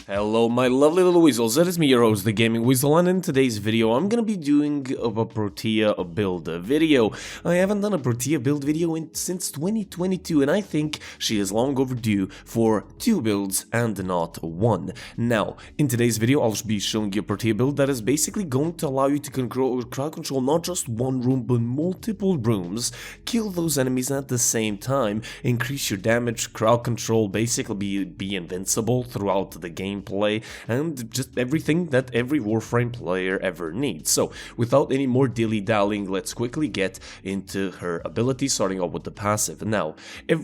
Hello my lovely little weasels, it is me your host, the Gaming Weasel, and in today's video I'm gonna be doing a Protea build video. I haven't done a Protea build video since 2022 and I think she is long overdue for 2 builds and not 1. Now, in today's video I'll be showing you a Protea build that is basically going to allow you to crowd control not just one room but multiple rooms, kill those enemies at the same time, increase your damage, crowd control, basically be invincible throughout the gameplay, and just everything that every Warframe player ever needs. So, without any more dilly-dallying, let's quickly get into her ability, starting off with the passive. Now,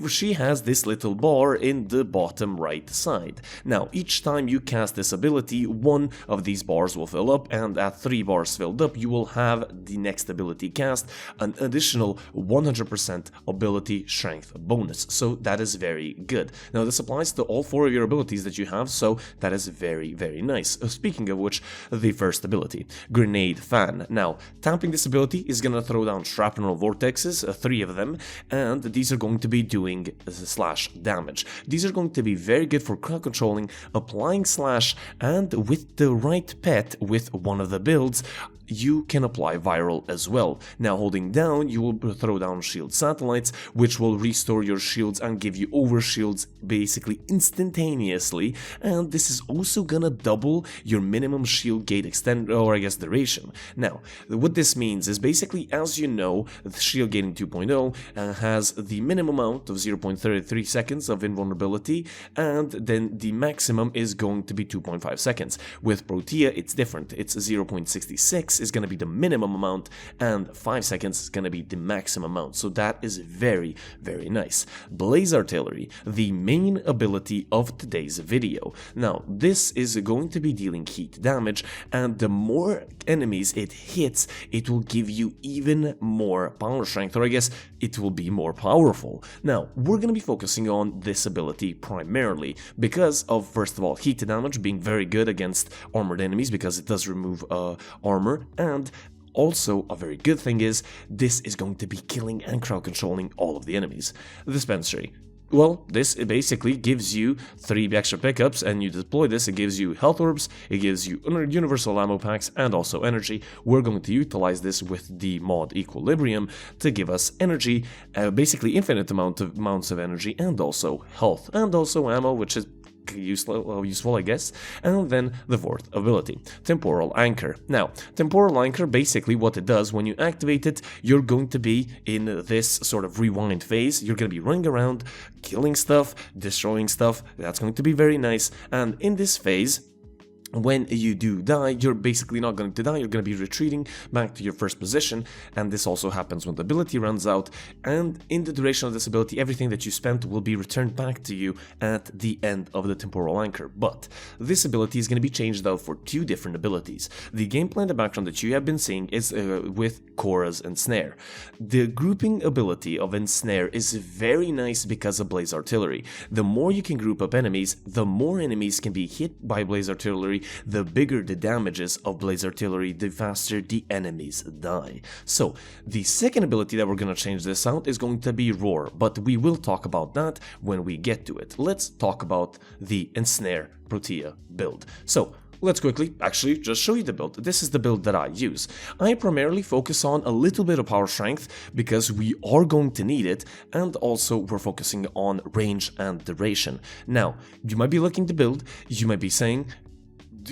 she has this little bar in the bottom right side. Now, each time you cast this ability, one of these bars will fill up, and at 3 bars filled up, you will have the next ability cast an additional 100% ability strength bonus. So that is very good. Now, this applies to all 4 of your abilities that you have, so that is very, very nice. Speaking of which, the first ability, Grenade Fan. Now, tapping this ability is gonna throw down shrapnel vortexes, 3 of them, and these are going to be doing slash damage. These are going to be very good for crowd controlling, applying slash, and with the right pet with one of the builds, you can apply viral as well. Now, holding down, you will throw down shield satellites, which will restore your shields and give you over shields basically instantaneously, and this is also gonna double your minimum shield gate extend, or I guess duration. Now, what this means is basically, as you know, the shield gating 2.0 has the minimum amount of 0.33 seconds of invulnerability, and then the maximum is going to be 2.5 seconds. With Protea, it's different. It's 0.66 is going to be the minimum amount, and 5 seconds is going to be the maximum amount. So that is very, very nice. Blaze Artillery, the main ability of today's video. Now, this is going to be dealing heat damage, and the more enemies it hits, it will give you even more power strength, or I guess it will be more powerful. Now, we're going to be focusing on this ability primarily because of, first of all, heat damage being very good against armored enemies because it does remove armor, and also, a very good thing is, this is going to be killing and crowd controlling all of the enemies. Dispensary. Well, this basically gives you 3 extra pickups, and you deploy this, it gives you health orbs, it gives you universal ammo packs, and also energy. We're going to utilize this with the mod Equilibrium to give us energy, basically infinite amounts of energy, and also health, and also ammo, which is useful, I guess. And then the 4th ability, Temporal Anchor. Now, Temporal Anchor, basically what it does, when you activate it, you're going to be in this sort of rewind phase. You're going to be running around, killing stuff, destroying stuff. That's going to be very nice. And in this phase, when you do die, you're basically not going to die, you're going to be retreating back to your first position, and this also happens when the ability runs out, and in the duration of this ability, everything that you spent will be returned back to you at the end of the Temporal Anchor. But this ability is going to be changed out for 2 different abilities. The gameplay in the background that you have been seeing is with Chorus and Snare. The grouping ability of Ensnare is very nice because of Blaze Artillery. The more you can group up enemies, the more enemies can be hit by Blaze Artillery, the bigger the damages of Blaze Artillery, the faster the enemies die. So, the second ability that we're going to change this out is going to be Roar, but we will talk about that when we get to it. Let's talk about the Ensnare Protea build. So, let's quickly actually just show you the build. This is the build that I use. I primarily focus on a little bit of power strength because we are going to need it, and also we're focusing on range and duration. Now, you might be looking to build, you might be saying,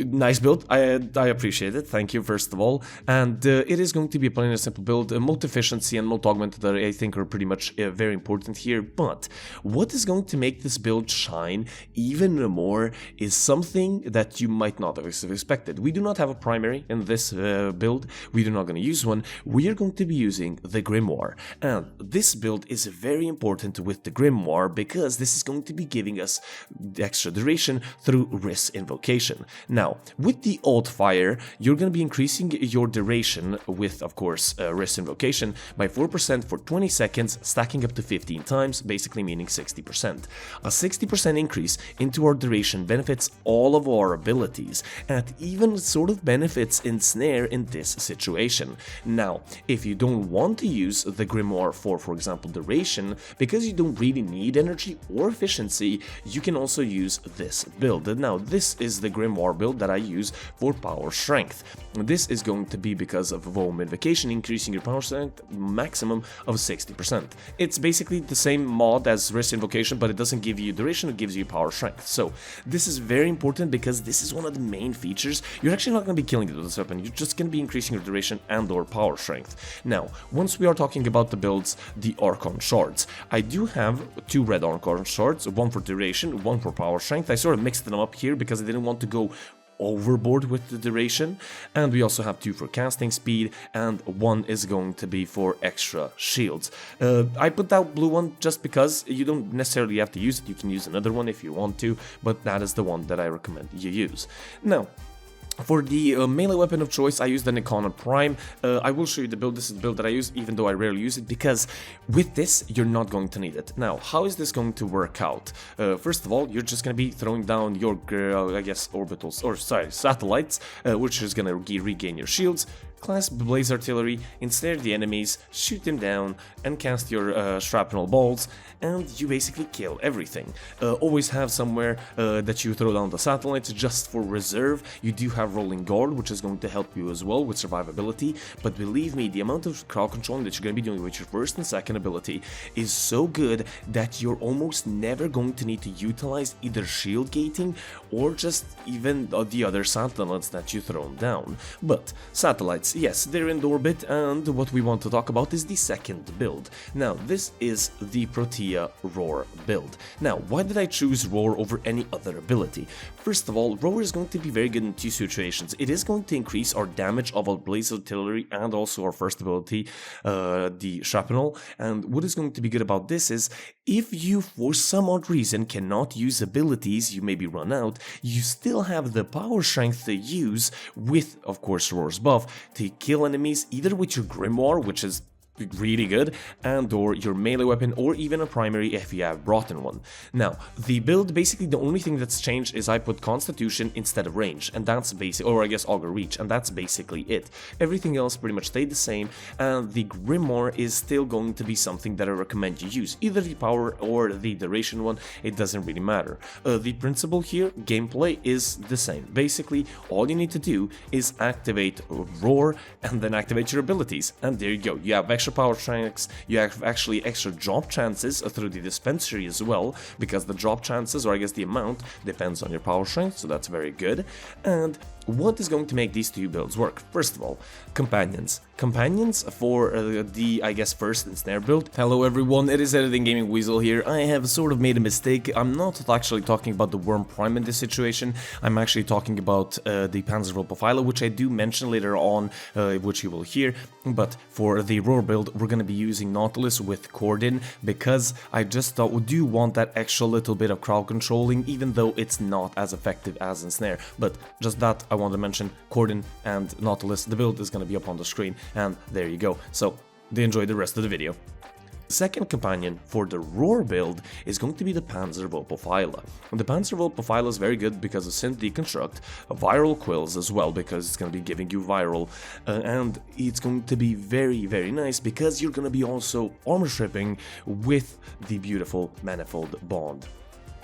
nice build, I appreciate it, thank you first of all, and it is going to be a plain and simple build, multi-efficiency and multi-augment that I think are pretty much very important here, but what is going to make this build shine even more is something that you might not have expected. We do not have a primary in this build, we are not going to use one, we are going to be using the Grimoire, and this build is very important with the Grimoire because this is going to be giving us extra duration through Risk Invocation. Now, Now, with the alt fire, you're going to be increasing your duration with, of course, Wrist Invocation by 4% for 20 seconds, stacking up to 15 times, basically meaning 60%. A 60% increase into our duration benefits all of our abilities, and it even sort of benefits Ensnare in this situation. Now, if you don't want to use the Grimoire for example, duration, because you don't really need energy or efficiency, you can also use this build. Now, this is the Grimoire build that I use for power strength. This is going to be because of Volume Invocation, increasing your power strength maximum of 60%. It's basically the same mod as Wrist Invocation, but it doesn't give you duration, it gives you power strength. So this is very important because this is one of the main features. You're actually not going to be killing it with this weapon, you're just going to be increasing your duration and or power strength. Now, once we are talking about the builds, the Archon Shards. I do have 2 red Archon Shards, one for duration, one for power strength. I sort of mixed them up here because I didn't want to go overboard with the duration, and we also have 2 for casting speed, and 1 is going to be for extra shields. I put that blue one just because you don't necessarily have to use it, you can use another one if you want to, but that is the one that I recommend you use. Now, for the melee weapon of choice, I use the Protea Prime. I will show you the build. This is the build that I use, even though I rarely use it, because with this, you're not going to need it. Now, how is this going to work out? First of all, you're just going to be throwing down your, I guess, orbitals, or sorry, satellites, which is going to regain your shields. Clasp Blaze Artillery, ensnare the enemies, shoot them down, and cast your shrapnel balls, and you basically kill everything. Always have somewhere that you throw down the satellites just for reserve. You do have Rolling Guard, which is going to help you as well with survivability, but believe me, the amount of crowd controlling that you're going to be doing with your first and second ability is so good that you're almost never going to need to utilize either shield gating or just even the other satellites that you throw down. But satellites, yes, they're in the orbit, and what we want to talk about is the second build. Now, this is the Protea Roar build. Now, why did I choose Roar over any other ability? First of all, Roar is going to be very good in 2 situations. It is going to increase our damage of our Blaze Artillery and also our first ability, the Shrapnel. And what is going to be good about this is, if you for some odd reason cannot use abilities, you maybe run out, you still have the power strength to use with, of course, Roar's buff, to kill enemies either with your Grimoire, which is really good, and or your melee weapon, or even a primary if you have brought in one. Now, the build, basically the only thing that's changed is I put Constitution instead of range, and that's basic, or I guess Augur Reach, and that's basically it. Everything else pretty much stayed the same, and the Grimoire is still going to be something that I recommend you use, either the power or the duration one, it doesn't really matter. The principle here, gameplay, is the same. Basically, all you need to do is activate Roar, and then activate your abilities, and there you go, you have extra power strengths, you have actually extra drop chances through the Dispensary as well, because the drop chances, or I guess the amount, depends on your power strength, so that's very good. And what is going to make these 2 builds work? First of all, companions. Companions for the, I guess, first ensnare build. Hello everyone, it is Editing Gaming Weasel here. I have sort of made a mistake. I'm not actually talking about the Worm Prime in this situation. I'm actually talking about the Panzer Profiler, which I do mention later on, which you will hear. But for the Roar build, we're going to be using Nautilus with Cordon, because I just do want that extra little bit of crowd controlling, even though it's not as effective as Ensnare. But just that, I want to mention Cordon and Nautilus. The build is going to be up on the screen, and there you go. So enjoy the rest of the video. Second companion for the Roar build is going to be the Panzer Profiler. The Panzer Profiler is very good because of Synth Deconstruct, viral quills as well, because it's going to be giving you viral, and it's going to be very, very nice because you're going to be also armor stripping with the beautiful Manifold Bond.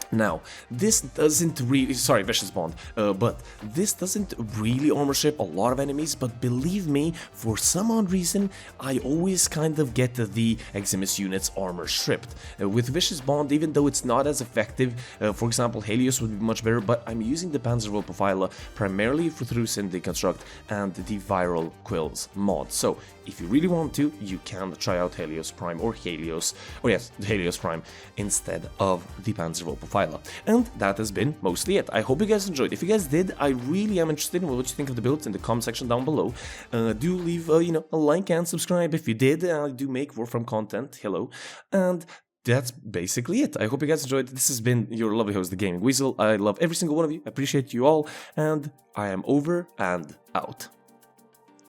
Now, this doesn't really, sorry, Vicious Bond, but this doesn't really armor strip a lot of enemies, but believe me, for some odd reason, I always kind of get the Eximus units armor stripped. With Vicious Bond, even though it's not as effective, for example, Helios would be much better, but I'm using the Panzer Profiler primarily through Synth Deconstruct and the Viral Quills mod. So, if you really want to, you can try out Helios Prime or Helios, oh yes, the Helios Prime instead of the Panzer Profiler. And that has been mostly it. I hope you guys enjoyed. If you guys did, I really am interested in what you think of the builds in the comment section down below. Do leave, a like and subscribe if you did. I do make Warframe content, hello. And that's basically it. I hope you guys enjoyed. This has been your lovely host, the Gaming Weasel. I love every single one of you. I appreciate you all. And I am over and out.